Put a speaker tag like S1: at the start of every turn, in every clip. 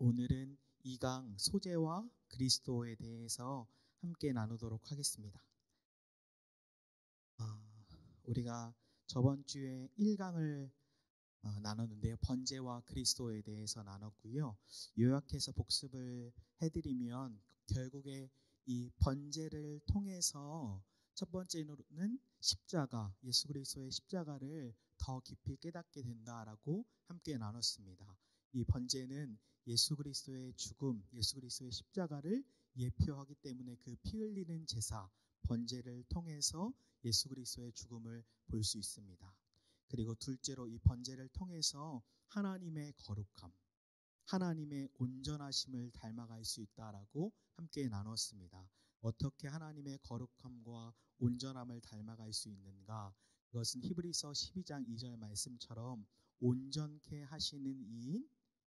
S1: 오늘은 2강 소재와 그리스도에 대해서 함께 나누도록 하겠습니다. 우리가 저번 주에 1강을 나눴는데요. 번제와 그리스도에 대해서 나눴고요. 요약해서 복습을 해드리면 결국에 이 번제를 통해서 첫 번째로는 십자가, 예수 그리스도의 십자가를 더 깊이 깨닫게 된다라고 함께 나눴습니다. 이 번제는 예수 그리스도의 죽음, 예수 그리스도의 십자가를 예표하기 때문에 그 피 흘리는 제사, 번제를 통해서 예수 그리스도의 죽음을 볼 수 있습니다. 그리고 둘째로 이 번제를 통해서 하나님의 거룩함, 하나님의 온전하심을 닮아갈 수 있다라고 함께 나눴습니다. 어떻게 하나님의 거룩함과 온전함을 닮아갈 수 있는가? 그것은 히브리서 12장 2절 말씀처럼 온전케 하시는 이인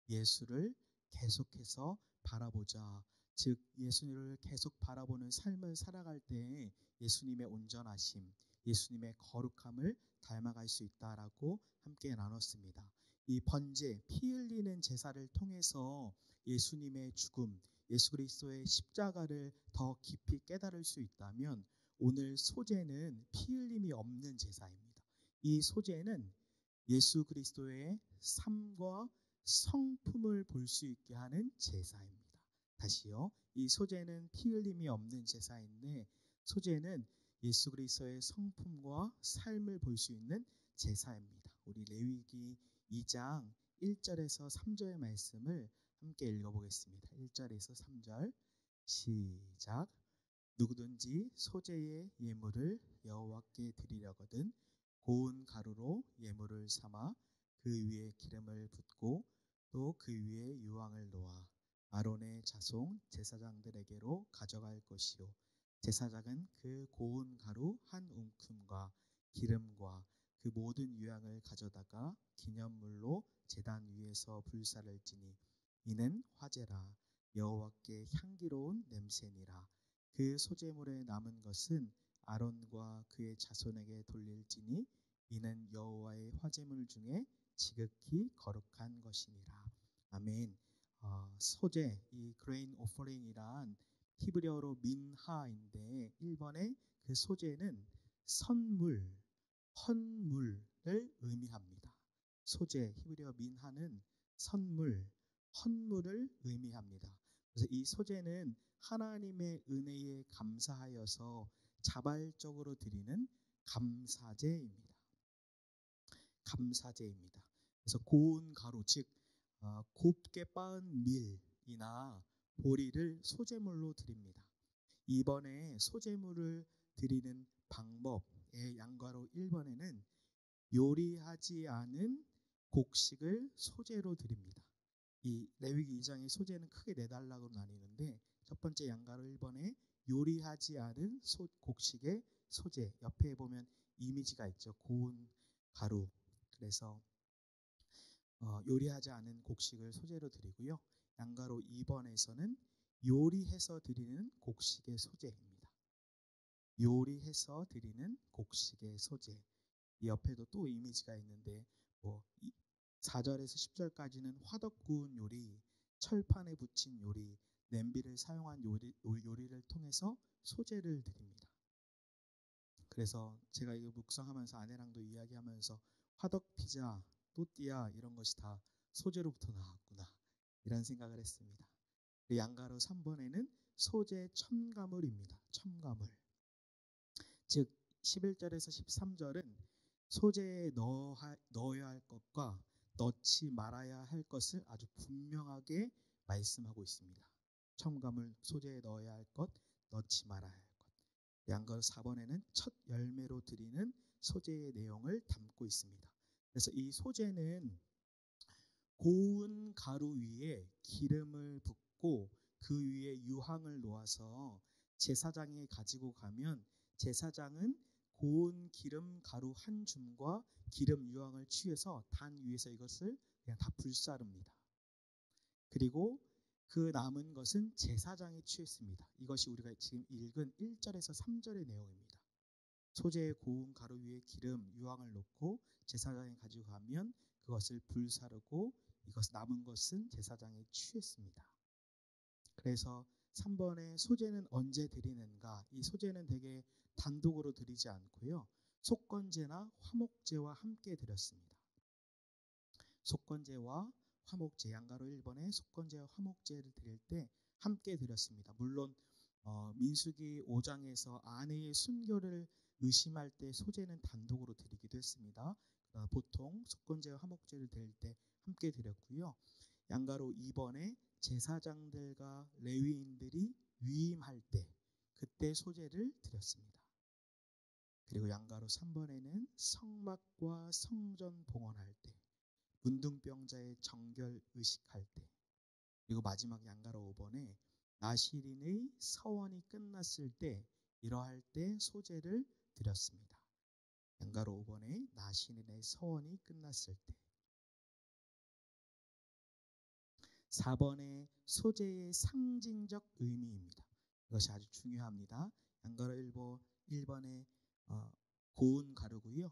S1: 예수를 계속해서 바라보자. 즉 예수님을 계속 바라보는 삶을 살아갈 때 예수님의 온전하심, 예수님의 거룩함을 닮아갈 수 있다라고 함께 나눴습니다. 이 번제, 피 흘리는 제사를 통해서 예수님의 죽음, 예수 그리스도의 십자가를 더 깊이 깨달을 수 있다면 오늘 소제는 피 흘림이 없는 제사입니다. 이 소제는 예수 그리스도의 삶과 성품을 볼 수 있게 하는 제사입니다. 다시요. 이 소제는 피 흘림이 없는 제사인데 소제는 예수 그리스도의 성품과 삶을 볼 수 있는 제사입니다. 우리 레위기 2장 1절에서 3절의 말씀을 함께 읽어보겠습니다. 1절에서 3절 시작. 누구든지 소제의 예물을 여호와께 드리려거든 고운 가루로 예물을 삼아 그 위에 기름을 붓고 또 그 위에 유황을 놓아 아론의 자손 제사장들에게로 가져갈 것이요 제사장은 그 고운 가루 한 움큼과 기름과 그 모든 유향을 가져다가 기념물로 제단 위에서 불사를 지니 이는 화제라 여호와께 향기로운 냄새니라. 그 소제물에 남은 것은 아론과 그의 자손에게 돌릴지니 이는 여호와의 화제물 중에 지극히 거룩한 것이니라. 아멘. 소제, 이 grain offering이란 히브리어로 민하인데 1번의 그 소제는 선물, 헌물을 의미합니다. 소제, 히브리어 민하는 선물, 헌물을 의미합니다. 그래서 이 소제는 하나님의 은혜에 감사하여서 자발적으로 드리는 감사제입니다. 감사제입니다. 그래서 고운 가루, 즉 곱게 빻은 밀이나 보리를 소제물로 드립니다. 이번에 소제물을 드리는 방법의 양가로 1번에는 요리하지 않은 곡식을 소제로 드립니다. 이 레위기 2장의 소제는 크게 4단락으로 나뉘는데 첫 번째 양가로 1번에 요리하지 않은 곡식의 소제, 옆에 보면 이미지가 있죠. 고운 가루. 그래서 요리하지 않은 곡식을 소제로 드리고요. 양가로 2번에서는 요리해서 드리는 곡식의 소제입니다. 요리해서 드리는 곡식의 소제. 이 옆에도 또 이미지가 있는데 4절에서 10절까지는 화덕 구운 요리, 철판에 붙인 요리, 냄비를 사용한 요리를 통해서 소제를 드립니다. 그래서 제가 이거 묵상하면서 아내랑도 이야기하면서 화덕 피자, 또띠아 이런 것이 다 소제로부터 나왔구나 이런 생각을 했습니다. 양가로 3번에는 소제 첨가물입니다. 첨가물. 즉 11절에서 13절은 소제에 넣어야 할 것과 넣지 말아야 할 것을 아주 분명하게 말씀하고 있습니다. 첨가물, 소제에 넣어야 할 것, 넣지 말아야 할 것. 양가로 4번에는 첫 열매로 드리는 소제의 내용을 담고 있습니다. 그래서 이 소제는 고운 가루 위에 기름을 붓고 그 위에 유황을 놓아서 제사장이 가지고 가면 제사장은 고운 기름 가루 한 줌과 기름 유황을 취해서 단 위에서 이것을 그냥 다 불사릅니다. 그리고 그 남은 것은 제사장이 취했습니다. 이것이 우리가 지금 읽은 1절에서 3절의 내용입니다. 소제의 고운 가루 위에 기름, 유황을 놓고 제사장이 가지고 가면 그것을 불사르고 이것 남은 것은 제사장이 취했습니다. 그래서 3번에 소제는 언제 드리는가? 이 소제는 되게 단독으로 드리지 않고요. 속건제나 화목제와 함께 드렸습니다. 속건제와 화목제, 양가로 1번에 속건제와 화목제를 드릴 때 함께 드렸습니다. 물론 민수기 5장에서 아내의 순교를 의심할 때 소제는 단독으로 드리기도 했습니다. 보통 속건제와 화목제를 드릴 때 함께 드렸고요. 양가로 2번에 제사장들과 레위인들이 위임할 때 그때 소제를 드렸습니다. 그리고 양가로 3번에는 성막과 성전 봉헌할 때, 문둥병자의 정결 의식할 때, 그리고 마지막 양가로 5번에 나시린의 서원이 끝났을 때, 이러할 때 소제를 드렸습니다. 양가로 5번에 나시린의 서원이 끝났을 때. 4번의 소제의 상징적 의미입니다. 이것이 아주 중요합니다. 양가로 1번의 고운 가루고요.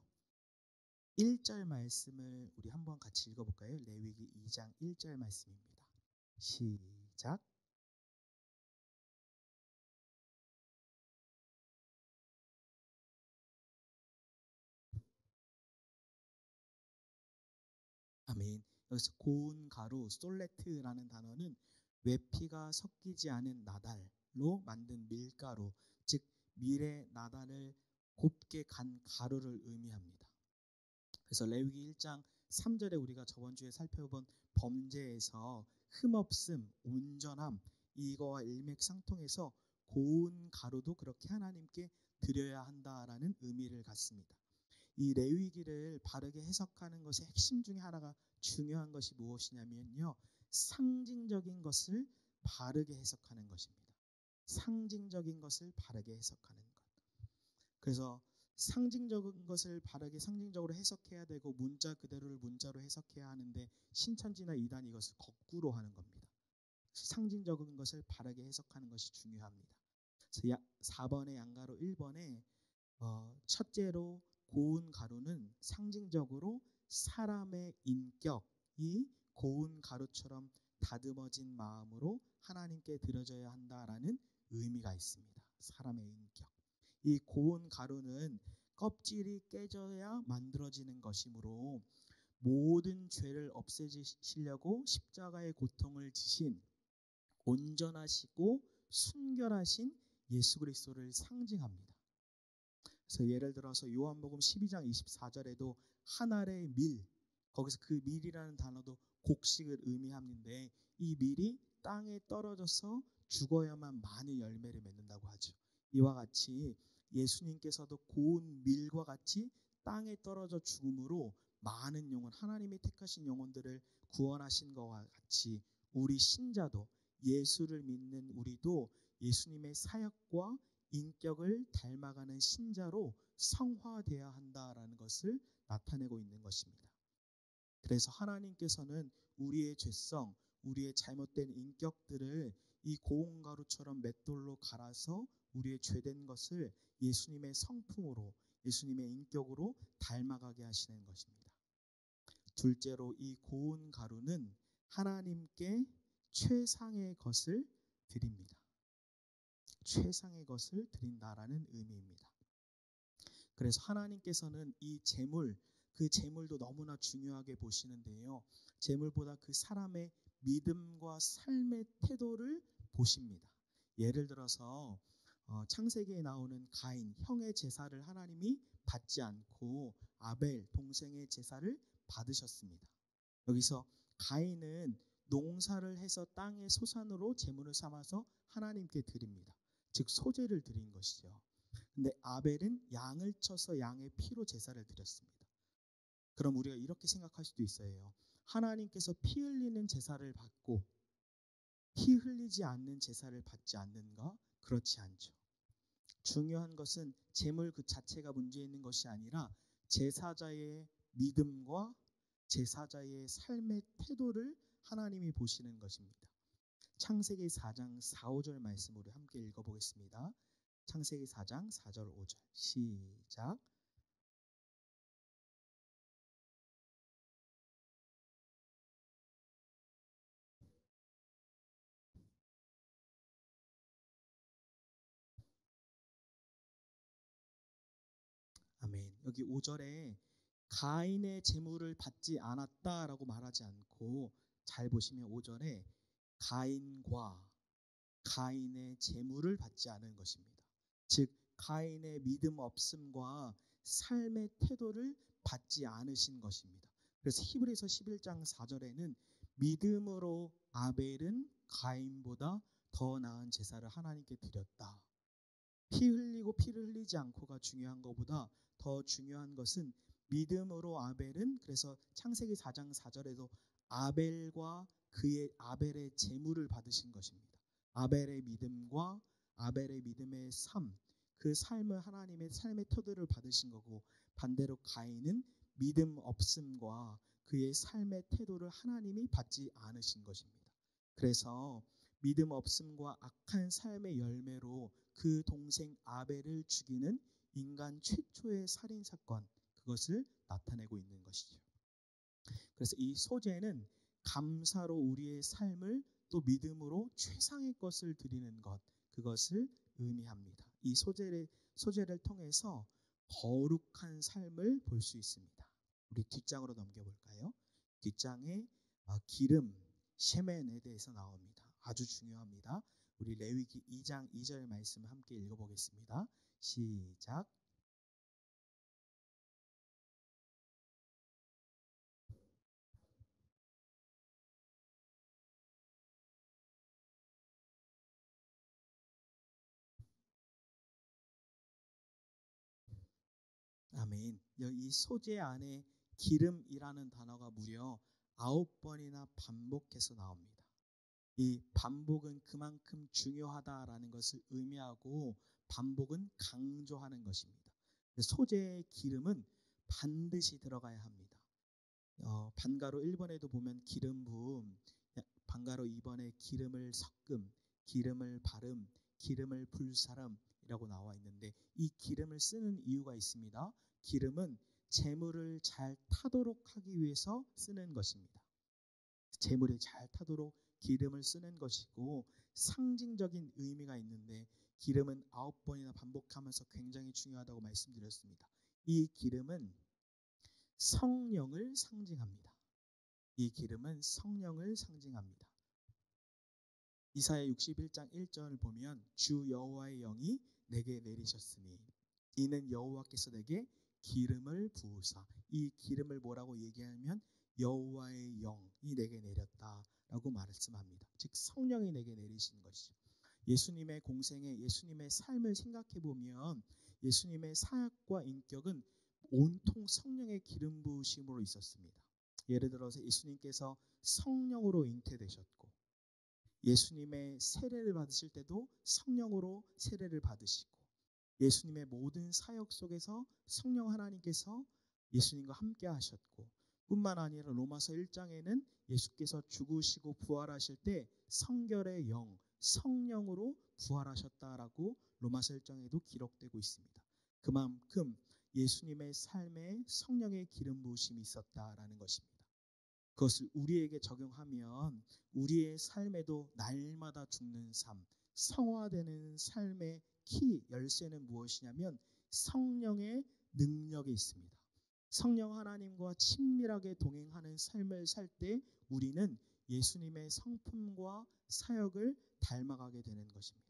S1: 1절 말씀을 우리 한번 같이 읽어볼까요? 레위기 2장 1절 말씀입니다. 시작. 아멘. 여기서 고운 가루, 솔레트라는 단어는 외피가 섞이지 않은 나달로 만든 밀가루, 즉 밀의 나달을 곱게 간 가루를 의미합니다. 그래서 레위기 1장 3절에 우리가 저번 주에 살펴본 범죄에서 흠없음, 온전함, 이거와 일맥상통해서 고운 가루도 그렇게 하나님께 드려야 한다라는 의미를 갖습니다. 이 레위기를 바르게 해석하는 것의 핵심 중에 하나가 중요한 것이 무엇이냐면요, 상징적인 것을 바르게 해석하는 것입니다. 상징적인 것을 바르게 해석하는 것. 그래서 상징적인 것을 바르게 상징적으로 해석해야 되고 문자 그대로를 문자로 해석해야 하는데 신천지나 이단이 이것을 거꾸로 하는 겁니다. 상징적인 것을 바르게 해석하는 것이 중요합니다. 4번의 양가로 1번에 첫째로 고운 가루는 상징적으로 사람의 인격이 고운 가루처럼 다듬어진 마음으로 하나님께 드려져야 한다라는 의미가 있습니다. 사람의 인격. 이 고운 가루는 껍질이 깨져야 만들어지는 것이므로 모든 죄를 없애시려고 십자가의 고통을 지신 온전하시고 순결하신 예수 그리스도를 상징합니다. 그래서 예를 들어서 요한복음 12장 24절에도 한 알의 밀, 거기서 그 밀이라는 단어도 곡식을 의미하는데 이 밀이 땅에 떨어져서 죽어야만 많은 열매를 맺는다고 하죠. 이와 같이 예수님께서도 고운 밀과 같이 땅에 떨어져 죽음으로 많은 영혼, 하나님이 택하신 영혼들을 구원하신 것과 같이 우리 신자도, 예수를 믿는 우리도 예수님의 사역과 인격을 닮아가는 신자로 성화되어야 한다라는 것을 나타내고 있는 것입니다. 그래서 하나님께서는 우리의 죄성, 우리의 잘못된 인격들을 이 고운 가루처럼 맷돌로 갈아서 우리의 죄된 것을 예수님의 성품으로, 예수님의 인격으로 닮아가게 하시는 것입니다. 둘째로 이 고운 가루는 하나님께 최상의 것을 드립니다. 최상의 것을 드린다라는 의미입니다. 그래서 하나님께서는 이 제물, 그 제물도 너무나 중요하게 보시는데요. 제물보다 그 사람의 믿음과 삶의 태도를 보십니다. 예를 들어서 창세기에 나오는 가인, 형의 제사를 하나님이 받지 않고 아벨, 동생의 제사를 받으셨습니다. 여기서 가인은 농사를 해서 땅의 소산으로 제물을 삼아서 하나님께 드립니다. 즉 소제를 드린 것이죠. 근데 아벨은 양을 쳐서 양의 피로 제사를 드렸습니다. 그럼 우리가 이렇게 생각할 수도 있어요. 하나님께서 피 흘리는 제사를 받고 피 흘리지 않는 제사를 받지 않는가? 그렇지 않죠. 중요한 것은 제물 그 자체가 문제 있는 것이 아니라 제사자의 믿음과 제사자의 삶의 태도를 하나님이 보시는 것입니다. 창세기 4장 4, 5절 말씀 우리 함께 읽어보겠습니다. 창세기 4장 4절 5절 시작. 여기 5절에 가인의 제물을 받지 않았다라고 말하지 않고 잘 보시면 5절에 가인의 제물을 받지 않은 것입니다. 즉 가인의 믿음 없음과 삶의 태도를 받지 않으신 것입니다. 그래서 히브리서 11장 4절에는 믿음으로 아벨은 가인보다 더 나은 제사를 하나님께 드렸다. 피 흘리고 피를 흘리지 않고가 중요한 것보다 더 중요한 것은 믿음으로 아벨은, 그래서 창세기 4장 4절에도 아벨의 제물을 받으신 것입니다. 아벨의 믿음과 아벨의 믿음의 삶, 그 삶을 하나님의 삶의 터들을 받으신 거고, 반대로 가인은 믿음 없음과 그의 삶의 태도를 하나님이 받지 않으신 것입니다. 그래서 믿음 없음과 악한 삶의 열매로 그 동생 아벨을 죽이는 인간 최초의 살인 사건, 그것을 나타내고 있는 것이죠. 그래서 이 소제는 감사로 우리의 삶을 또 믿음으로 최상의 것을 드리는 것, 그것을 의미합니다. 이 소제를 통해서 거룩한 삶을 볼 수 있습니다. 우리 뒷장으로 넘겨볼까요? 뒷장에 기름, 셰멘에 대해서 나옵니다. 아주 중요합니다. 우리 레위기 2장 2절 말씀을 함께 읽어보겠습니다. 시작. 아멘. 이 소재 안에 기름이라는 단어가 무려 9번이나 반복해서 나옵니다. 이 반복은 그만큼 중요하다라는 것을 의미하고, 반복은 강조하는 것입니다. 소재의 기름은 반드시 들어가야 합니다. 반가로 1번에도 보면 기름 부음, 반가로 2번에 기름을 섞음, 기름을 바름, 기름을 불사름이라고 나와 있는데, 이 기름을 쓰는 이유가 있습니다. 기름은 재물을 잘 타도록 하기 위해서 쓰는 것입니다. 재물이 잘 타도록 기름을 쓰는 것이고, 상징적인 의미가 있는데, 기름은 9번이나 반복하면서 굉장히 중요하다고 말씀드렸습니다. 이 기름은 성령을 상징합니다. 이 기름은 성령을 상징합니다. 이사야 61장 1절을 보면 주 여호와의 영이 내게 내리셨으니 이는 여호와께서 내게 기름을 부으사, 이 기름을 뭐라고 얘기하면 여호와의 영이 내게 내렸다라고 말씀합니다. 즉 성령이 내게 내리신 것이죠. 예수님의 공생애, 예수님의 삶을 생각해 보면 예수님의 사역과 인격은 온통 성령의 기름 부으심으로 있었습니다. 예를 들어서 예수님께서 성령으로 잉태되셨고, 예수님의 세례를 받으실 때도 성령으로 세례를 받으시고, 예수님의 모든 사역 속에서 성령 하나님께서 예수님과 함께 하셨고, 뿐만 아니라 로마서 1장에는 예수께서 죽으시고 부활하실 때 성결의 영, 성령으로 부활하셨다라고 로마서 1장에도 기록되고 있습니다. 그만큼 예수님의 삶에 성령의 기름 부으심이 있었다라는 것입니다. 그것을 우리에게 적용하면 우리의 삶에도 날마다 죽는 삶, 성화되는 삶의 열쇠는 무엇이냐면 성령의 능력이 있습니다. 성령 하나님과 친밀하게 동행하는 삶을 살 때 우리는 예수님의 성품과 사역을 닮아가게 되는 것입니다.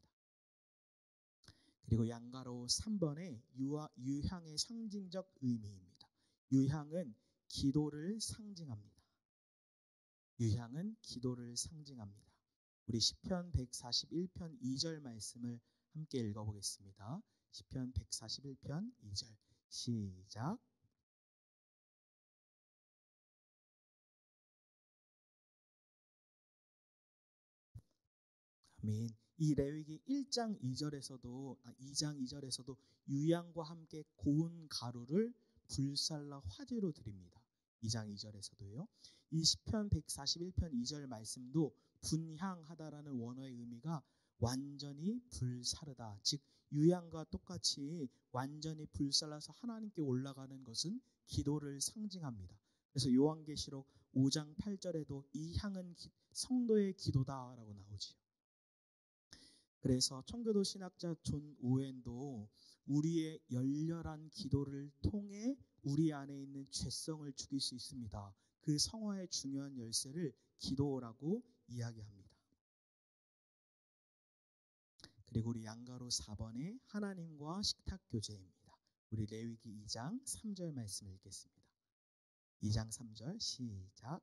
S1: 그리고 양가로 3번에 유향의 상징적 의미입니다. 유향은 기도를 상징합니다. 유향은 기도를 상징합니다. 우리 시편 141편 2절 말씀을 함께 읽어보겠습니다. 시편 141편 2절 시작. 아멘. 이 레위기 1장 2장 2절에서도 유향과 함께 고운 가루를 불살라 화제로 드립니다. 2장 2절에서도요. 이 시편 141편 2절 말씀도 분향하다라는 원어의 의미가 완전히 불사르다, 즉 유향과 똑같이 완전히 불살라서 하나님께 올라가는 것은 기도를 상징합니다. 그래서 요한계시록 5장 8절에도 이 향은 성도의 기도다라고 나오지요. 그래서 청교도 신학자 존 오웬도 우리의 열렬한 기도를 통해 우리 안에 있는 죄성을 죽일 수 있습니다. 그 성화의 중요한 열쇠를 기도라고 이야기합니다. 그리고 우리 양가로 4번에 하나님과 식탁 교제입니다. 우리 레위기 2장 3절 말씀을 읽겠습니다. 2장 3절 시작.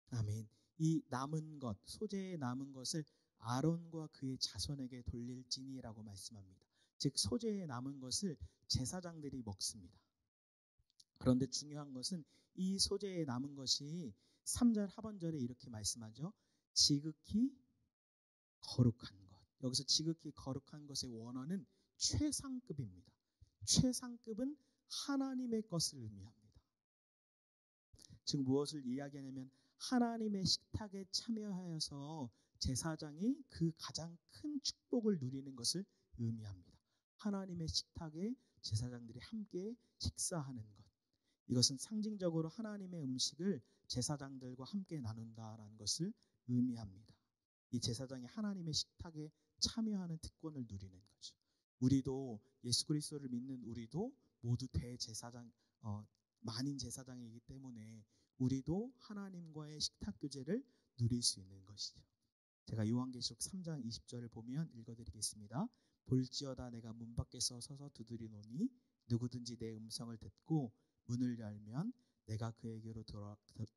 S1: 아멘. 이 남은 것, 소재의 남은 것을 아론과 그의 자손에게 돌릴지니라고 말씀합니다. 즉 소재의 남은 것을 제사장들이 먹습니다. 그런데 중요한 것은 이 소재의 남은 것이 3절 하반절에 이렇게 말씀하죠. 지극히 거룩한 것. 여기서 지극히 거룩한 것의 원어는 최상급입니다. 최상급은 하나님의 것을 의미합니다. 즉 무엇을 이야기하냐면 하나님의 식탁에 참여하여서 제사장이 그 가장 큰 축복을 누리는 것을 의미합니다. 하나님의 식탁에 제사장들이 함께 식사하는 것. 이것은 상징적으로 하나님의 음식을 제사장들과 함께 나눈다라는 것을 의미합니다. 이 제사장이 하나님의 식탁에 참여하는 특권을 누리는 거죠. 우리도 예수 그리스도를 믿는 우리도 모두 대제사장, 만인 제사장이기 때문에 우리도 하나님과의 식탁 교제를 누릴 수 있는 것이죠. 제가 요한계시록 3장 20절을 보면 읽어드리겠습니다. 볼지어다 내가 문 밖에서 서서 두드리노니 누구든지 내 음성을 듣고 문을 열면 내가 그에게로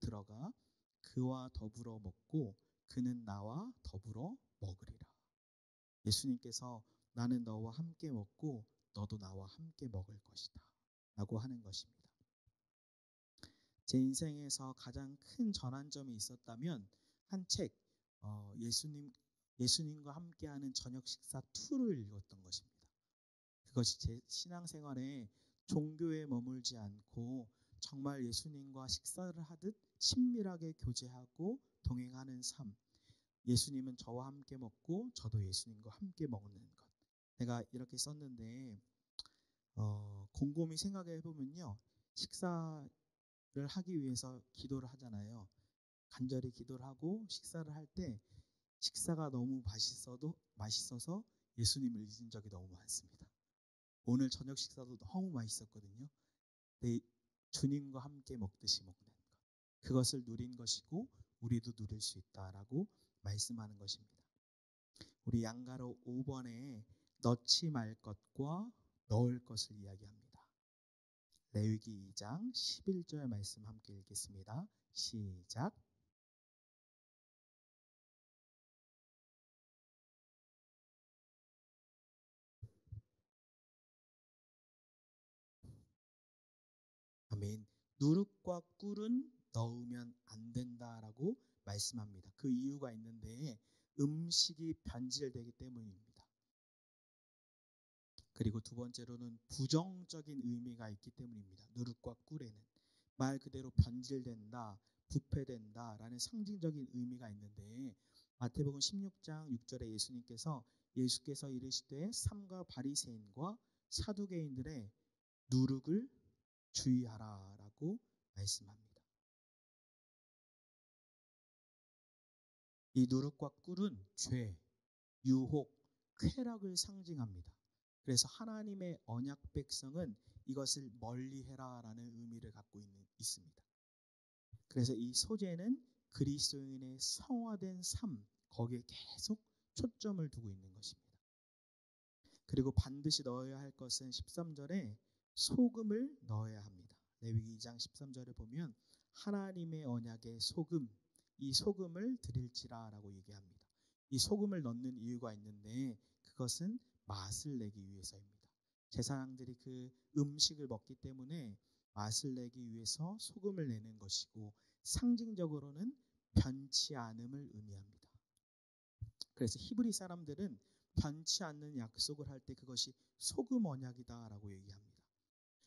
S1: 들어가 그와 더불어 먹고 그는 나와 더불어 먹으리라. 예수님께서 나는 너와 함께 먹고 너도 나와 함께 먹을 것이다 라고 하는 것입니다. 제 인생에서 가장 큰 전환점이 있었다면 한 책, 예수님과 함께하는 저녁 식사 2를 읽었던 것입니다. 그것이 제 신앙생활에 종교에 머물지 않고 정말 예수님과 식사를 하듯 친밀하게 교제하고 동행하는 삶. 예수님은 저와 함께 먹고 저도 예수님과 함께 먹는 것. 제가 이렇게 썼는데 곰곰이 생각해 보면요. 식사를 하기 위해서 기도를 하잖아요. 간절히 기도를 하고 식사를 할 때 식사가 너무 맛있어서 예수님을 잊은 적이 너무 많습니다. 오늘 저녁 식사도 너무 맛있었거든요. 근데 주님과 함께 먹듯이 먹는 것. 그것을 누린 것이고 우리도 누릴 수 있다라고 말씀하는 것입니다. 우리 양가로 5번에 넣지 말 것과 넣을 것을 이야기합니다. 레위기 2장 11절 말씀 함께 읽겠습니다. 시작. 아멘. 누룩과 꿀은 넣으면 안 된다라고 말씀합니다. 그 이유가 있는데 음식이 변질되기 때문입니다. 그리고 두 번째로는 부정적인 의미가 있기 때문입니다. 누룩과 꿀에는 말 그대로 변질된다, 부패된다라는 상징적인 의미가 있는데 마태복음 16장 6절에 예수께서 이르시되 삼가 바리새인과 사두개인들의 누룩을 주의하라라고 말씀합니다. 이 누룩과 꿀은 죄, 유혹, 쾌락을 상징합니다. 그래서 하나님의 언약 백성은 이것을 멀리해라라는 의미를 갖고 있습니다. 그래서 이 소재는 그리스도인의 성화된 삶, 거기에 계속 초점을 두고 있는 것입니다. 그리고 반드시 넣어야 할 것은 13절에 소금을 넣어야 합니다. 레위기 2장 13절에 보면 하나님의 언약의 소금, 이 소금을 드릴지라라고 얘기합니다. 이 소금을 넣는 이유가 있는데 그것은 맛을 내기 위해서입니다. 제사장들이 그 음식을 먹기 때문에 맛을 내기 위해서 소금을 내는 것이고 상징적으로는 변치 않음을 의미합니다. 그래서 히브리 사람들은 변치 않는 약속을 할 때 그것이 소금 언약이다라고 얘기합니다.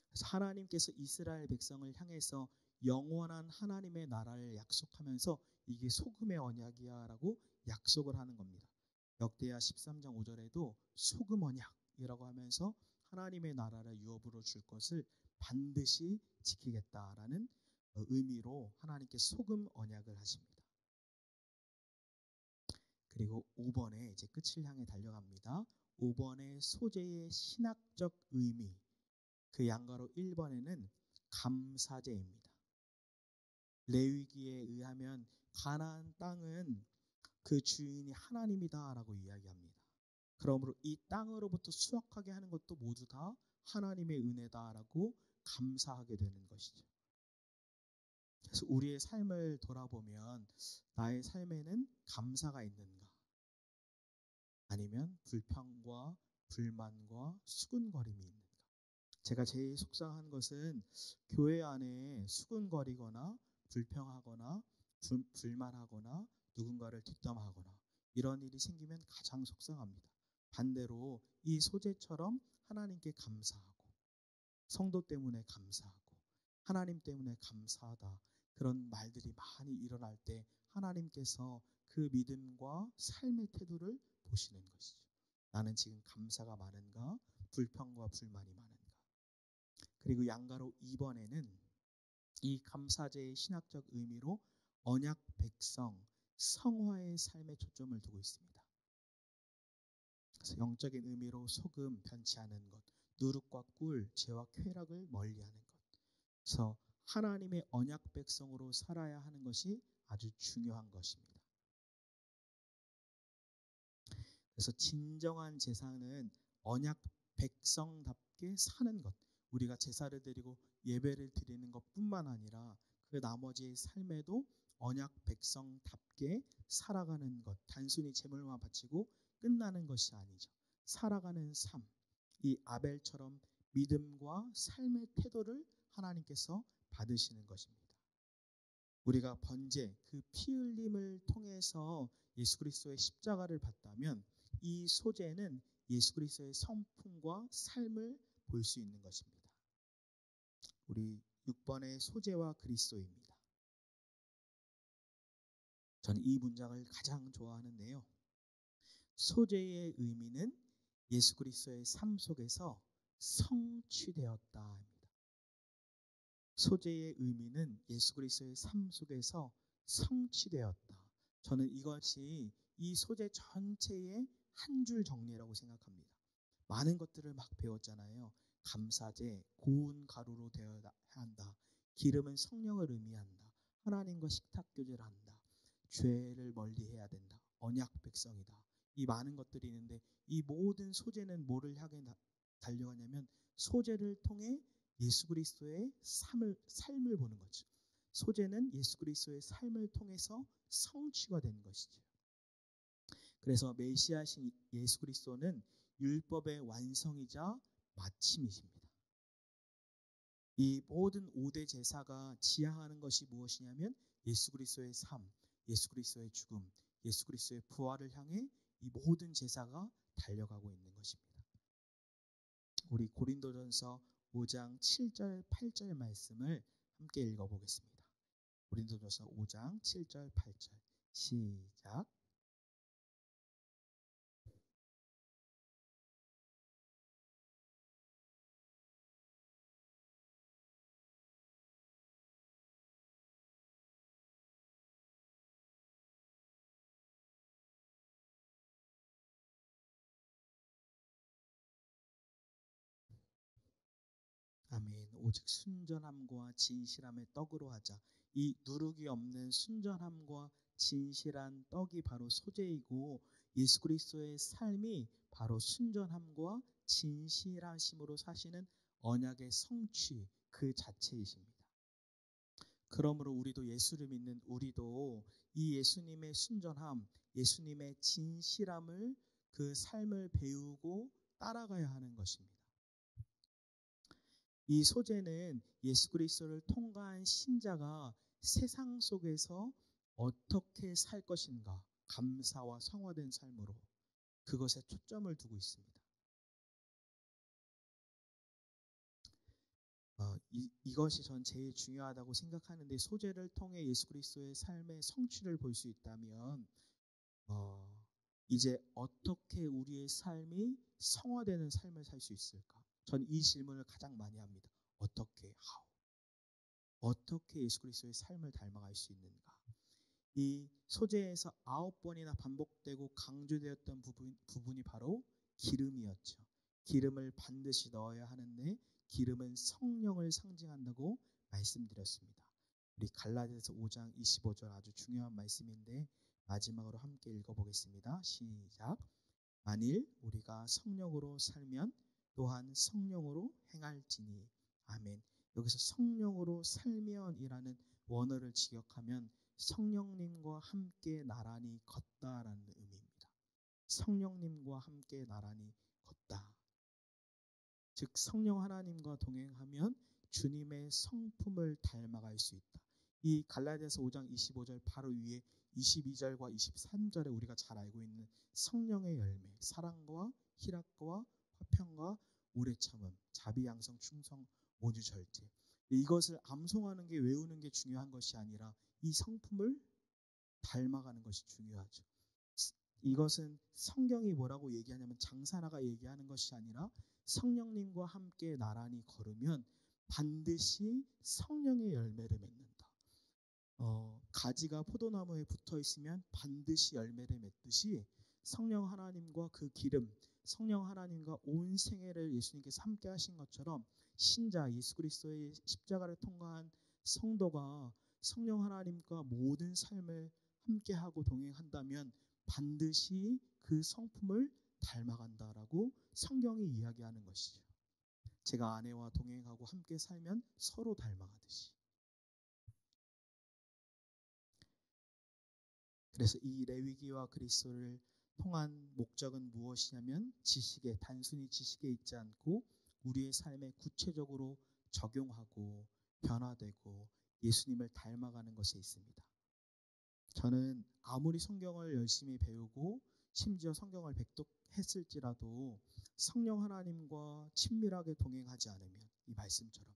S1: 그래서 하나님께서 이스라엘 백성을 향해서 영원한 하나님의 나라를 약속하면서 이게 소금의 언약이야라고 약속을 하는 겁니다. 역대하 13장 5절에도 소금 언약이라고 하면서 하나님의 나라를 유업으로 줄 것을 반드시 지키겠다라는 의미로 하나님께 소금 언약을 하십니다. 그리고 5번에 이제 끝을 향해 달려갑니다. 5번의 소재의 신학적 의미, 그 양가로 1번에는 감사제입니다. 레위기에 의하면 가나안 땅은 그 주인이 하나님이다라고 이야기합니다. 그러므로 이 땅으로부터 수확하게 하는 것도 모두 다 하나님의 은혜다라고 감사하게 되는 것이죠. 그래서 우리의 삶을 돌아보면 나의 삶에는 감사가 있는가? 아니면 불평과 불만과 수군거림이 있는가? 제가 제일 속상한 것은 교회 안에 수군거리거나 불평하거나 불만하거나 누군가를 뒷담화하거나 이런 일이 생기면 가장 속상합니다. 반대로 이 소재처럼 하나님께 감사하고 성도 때문에 감사하고 하나님 때문에 감사하다, 그런 말들이 많이 일어날 때 하나님께서 그 믿음과 삶의 태도를 보시는 것이죠. 나는 지금 감사가 많은가, 불평과 불만이 많은가. 그리고 양가로 2번에는 이 감사제의 신학적 의미로 언약 백성, 성화의 삶에 초점을 두고 있습니다. 그래서 영적인 의미로 소금, 변치 않은 것, 누룩과 꿀, 죄와 쾌락을 멀리하는 것. 그래서 하나님의 언약 백성으로 살아야 하는 것이 아주 중요한 것입니다. 그래서 진정한 제사는 언약 백성답게 사는 것, 우리가 제사를 드리고 예배를 드리는 것뿐만 아니라 그 나머지 삶에도 언약 백성답게 살아가는 것, 단순히 제물만 바치고 끝나는 것이 아니죠. 살아가는 삶, 이 아벨처럼 믿음과 삶의 태도를 하나님께서 받으시는 것입니다. 우리가 번제, 그 피 흘림을 통해서 예수 그리스도의 십자가를 봤다면 이 소재는 예수 그리스도의 성품과 삶을 볼 수 있는 것입니다. 우리 6번의 소재와 그리스도입니다. 저는 이 문장을 가장 좋아하는데요. 소재의 의미는 예수 그리스도의 삶 속에서 성취되었다. 소재의 의미는 예수 그리스도의 삶 속에서 성취되었다. 저는 이것이 이 소재 전체의 한 줄 정리라고 생각합니다. 많은 것들을 막 배웠잖아요. 감사제, 고운 가루로 되어야 한다. 기름은 성령을 의미한다. 하나님과 식탁 교제를 한다. 죄를 멀리해야 된다. 언약 백성이다. 이 많은 것들이 있는데 이 모든 소재는 뭐를 향해 달려가냐면 소재를 통해 예수 그리스도의 삶을 보는 거죠. 소재는 예수 그리스도의 삶을 통해서 성취가 되는 것이죠. 그래서 메시아신 예수 그리스도는 율법의 완성이자 마침이십니다. 이 모든 5대 제사가 지향하는 것이 무엇이냐면 예수 그리스도의 삶, 예수 그리스도의 죽음, 예수 그리스도의 부활을 향해 이 모든 제사가 달려가고 있는 것입니다. 우리 고린도전서 5장 7절 8절 말씀을 함께 읽어보겠습니다. 고린도전서 5장 7절 8절 시작. 아멘. 오직 순전함과 진실함의 떡으로 하자. 이 누룩이 없는 순전함과 진실한 떡이 바로 소재이고 예수 그리스도의 삶이 바로 순전함과 진실하심으로 사시는 언약의 성취 그 자체이십니다. 그러므로 우리도 예수를 믿는 우리도 이 예수님의 순전함, 예수님의 진실함을 그 삶을 배우고 따라가야 하는 것입니다. 이 소재는 예수 그리스도를 통과한 신자가 세상 속에서 어떻게 살 것인가, 감사와 성화된 삶으로 그것에 초점을 두고 있습니다. 이것이 전 제일 중요하다고 생각하는데, 소재를 통해 예수 그리스도의 삶의 성취를 볼 수 있다면 이제 어떻게 우리의 삶이 성화되는 삶을 살 수 있을까? 전 이 질문을 가장 많이 합니다. 어떻게? How? 어떻게 예수 그리스도의 삶을 닮아갈 수 있는가? 이 소재에서 9번이나 반복되고 강조되었던 부분이 바로 기름이었죠. 기름을 반드시 넣어야 하는데 기름은 성령을 상징한다고 말씀드렸습니다. 우리 갈라디아서 5장 25절 아주 중요한 말씀인데 마지막으로 함께 읽어보겠습니다. 시작. 만일 우리가 성령으로 살면 또한 성령으로 행할지니. 아멘. 여기서 성령으로 살면이라는 원어를 직역하면 성령님과 함께 나란히 걷다라는 의미입니다. 성령님과 함께 나란히 걷다. 즉 성령 하나님과 동행하면 주님의 성품을 닮아갈 수 있다. 이 갈라디아서 5장 25절 바로 위에 22절과 23절에 우리가 잘 알고 있는 성령의 열매, 사랑과 희락과 화평과 오래 참음, 자비, 양성, 충성, 온유, 절제. 이것을 암송하는 게 외우는 게 중요한 것이 아니라 이 성품을 닮아가는 것이 중요하죠. 이것은 성경이 뭐라고 얘기하냐면 장사라가 얘기하는 것이 아니라 성령님과 함께 나란히 걸으면 반드시 성령의 열매를 맺는다. 가지가 포도나무에 붙어 있으면 반드시 열매를 맺듯이 성령 하나님과 그 기름, 성령 하나님과 온 생애를 예수님께서 함께 하신 것처럼 신자 예수 그리스도의 십자가를 통과한 성도가 성령 하나님과 모든 삶을 함께하고 동행한다면 반드시 그 성품을 닮아간다라고 성경이 이야기하는 것이죠. 제가 아내와 동행하고 함께 살면 서로 닮아가듯이. 그래서 이 레위기와 그리스도를 통한 목적은 무엇이냐면 단순히 지식에 있지 않고 우리의 삶에 구체적으로 적용하고 변화되고 예수님을 닮아가는 것에 있습니다. 저는 아무리 성경을 열심히 배우고 심지어 성경을 백독했을지라도 성령 하나님과 친밀하게 동행하지 않으면 이 말씀처럼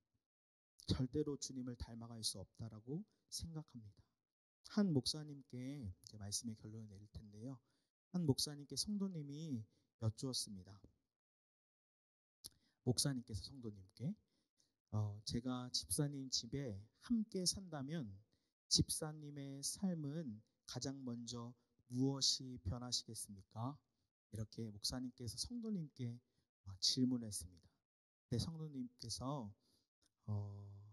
S1: 절대로 주님을 닮아갈 수 없다라고 생각합니다. 한 목사님께 제 말씀의 결론을 내릴 텐데요. 한 목사님께 성도님이 여쭈었습니다. 목사님께서 성도님께 제가 집사님 집에 함께 산다면 집사님의 삶은 가장 먼저 무엇이 변하시겠습니까? 이렇게 목사님께서 성도님께 질문했습니다. 네, 성도님께서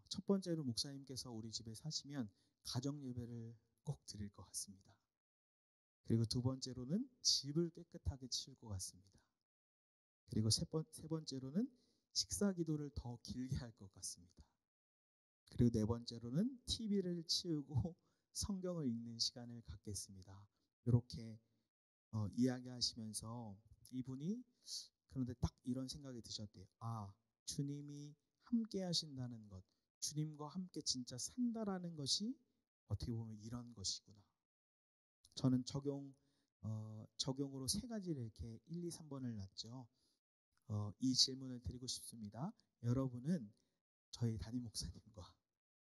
S1: 첫 번째로 목사님께서 우리 집에 사시면 가정 예배를 꼭 드릴 것 같습니다. 그리고 두 번째로는 집을 깨끗하게 치울 것 같습니다. 그리고 세 번째로는 식사 기도를 더 길게 할 것 같습니다. 그리고 네 번째로는 TV를 치우고 성경을 읽는 시간을 갖겠습니다. 이렇게 이야기하시면서 이분이 그런데 딱 이런 생각이 드셨대요. 주님이 함께 하신다는 것, 주님과 함께 진짜 산다라는 것이 어떻게 보면 이런 것이구나. 저는 적용으로 세 가지를 이렇게 1, 2, 3번을 놨죠. 이 질문을 드리고 싶습니다. 여러분은 저희 담임 목사님과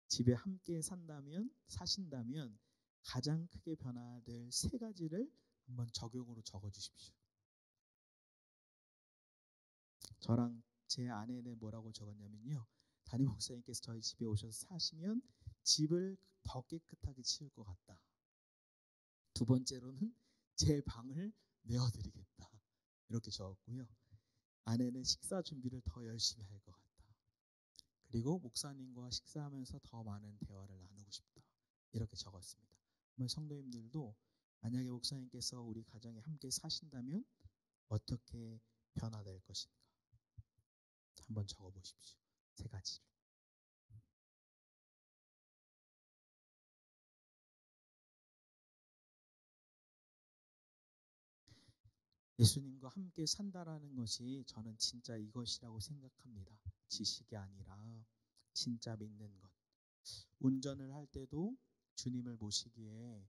S1: 집에 함께 사신다면 가장 크게 변화될 세 가지를 한번 적용으로 적어 주십시오. 저랑 제 아내는 뭐라고 적었냐면요. 담임 목사님께서 저희 집에 오셔서 사시면 집을 더 깨끗하게 치울 것 같다. 두 번째로는 제 방을 메워드리겠다. 이렇게 적었고요. 아내는 식사 준비를 더 열심히 할 것 같다. 그리고 목사님과 식사하면서 더 많은 대화를 나누고 싶다. 이렇게 적었습니다. 그러면 성도님들도 만약에 목사님께서 우리 가정에 함께 사신다면 어떻게 변화될 것인가? 한번 적어보십시오. 세 가지를. 예수님과 함께 산다라는 것이 저는 진짜 이것이라고 생각합니다. 지식이 아니라 진짜 믿는 것. 운전을 할 때도 주님을 모시기에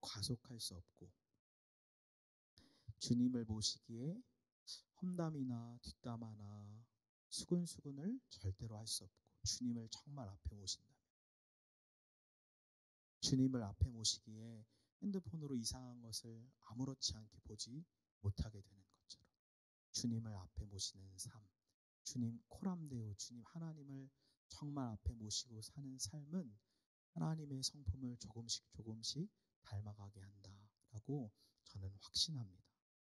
S1: 과속할 수 없고 주님을 모시기에 험담이나 뒷담화나 수근수근을 절대로 할 수 없고 주님을 정말 앞에 모신다면 주님을 앞에 모시기에 핸드폰으로 이상한 것을 아무렇지 않게 보지 못하게 되는 것처럼 주님을 앞에 모시는 삶, 주님 코람데오, 주님 하나님을 성말 앞에 모시고 사는 삶은 하나님의 성품을 조금씩 닮아가게 한다라고 저는 확신합니다.